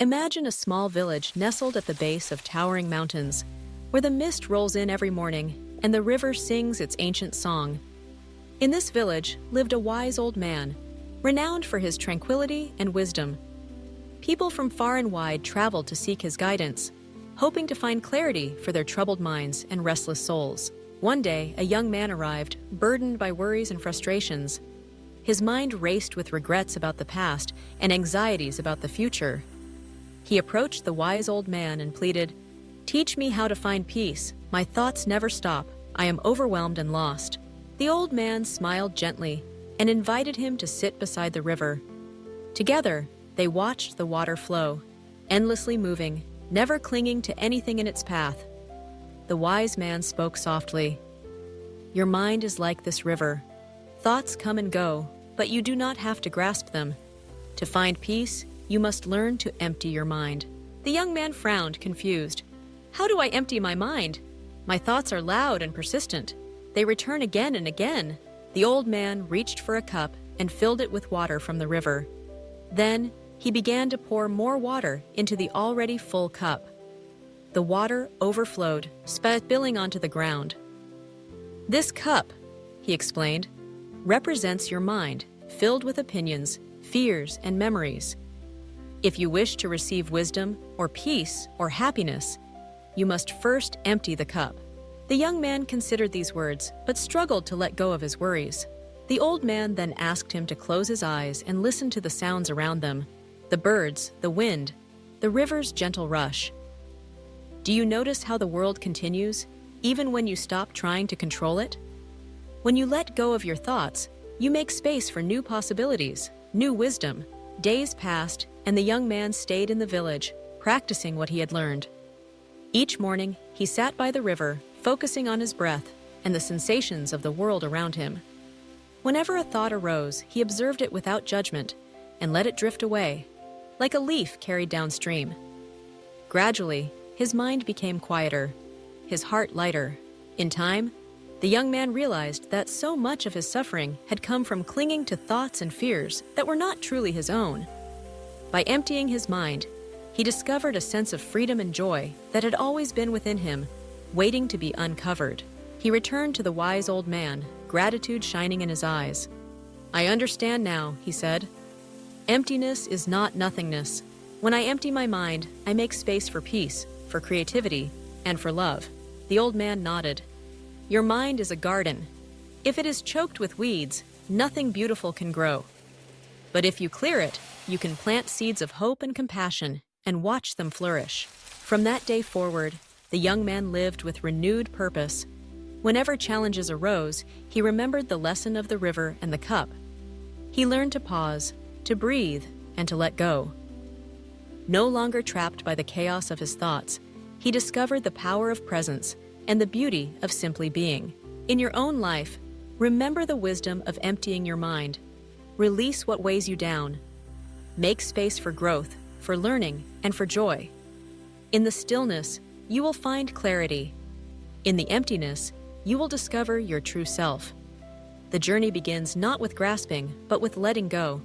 Imagine a small village nestled at the base of towering mountains, where the mist rolls in every morning and the river sings its ancient song. In this village lived a wise old man, renowned for his tranquility and wisdom. People from far and wide traveled to seek his guidance, hoping to find clarity for their troubled minds and restless souls. One day, a young man arrived, burdened by worries and frustrations. His mind raced with regrets about the past and anxieties about the future. He approached the wise old man and pleaded, "Teach me how to find peace. My thoughts never stop. I am overwhelmed and lost." The old man smiled gently and invited him to sit beside the river. Together, they watched the water flow, endlessly moving, never clinging to anything in its path. The wise man spoke softly, "Your mind is like this river. Thoughts come and go, but you do not have to grasp them. To find peace, you must learn to empty your mind." The young man frowned, confused. "How do I empty my mind? My thoughts are loud and persistent. They return again and again." The old man reached for a cup and filled it with water from the river. Then he began to pour more water into the already full cup. The water overflowed, spilling onto the ground. "This cup," he explained, "represents your mind, filled with opinions, fears, and memories. If you wish to receive wisdom, or peace, or happiness, you must first empty the cup." The young man considered these words, but struggled to let go of his worries. The old man then asked him to close his eyes and listen to the sounds around them: the birds, the wind, the river's gentle rush. "Do you notice how the world continues, even when you stop trying to control it? When you let go of your thoughts, you make space for new possibilities, new wisdom." Days passed, and the young man stayed in the village, practicing what he had learned. Each morning, he sat by the river, focusing on his breath and the sensations of the world around him. Whenever a thought arose, he observed it without judgment and let it drift away, like a leaf carried downstream. Gradually, his mind became quieter, his heart lighter. In time, the young man realized that so much of his suffering had come from clinging to thoughts and fears that were not truly his own. By emptying his mind, he discovered a sense of freedom and joy that had always been within him, waiting to be uncovered. He returned to the wise old man, gratitude shining in his eyes. "I understand now," he said. "Emptiness is not nothingness. When I empty my mind, I make space for peace, for creativity, and for love." The old man nodded. "Your mind is a garden. If it is choked with weeds, nothing beautiful can grow. But if you clear it, you can plant seeds of hope and compassion and watch them flourish." From that day forward, the young man lived with renewed purpose. Whenever challenges arose, he remembered the lesson of the river and the cup. He learned to pause, to breathe, and to let go. No longer trapped by the chaos of his thoughts, he discovered the power of presence and the beauty of simply being. In your own life, remember the wisdom of emptying your mind. Release what weighs you down. Make space for growth, for learning, and for joy. In the stillness, you will find clarity. In the emptiness, you will discover your true self. The journey begins not with grasping, but with letting go.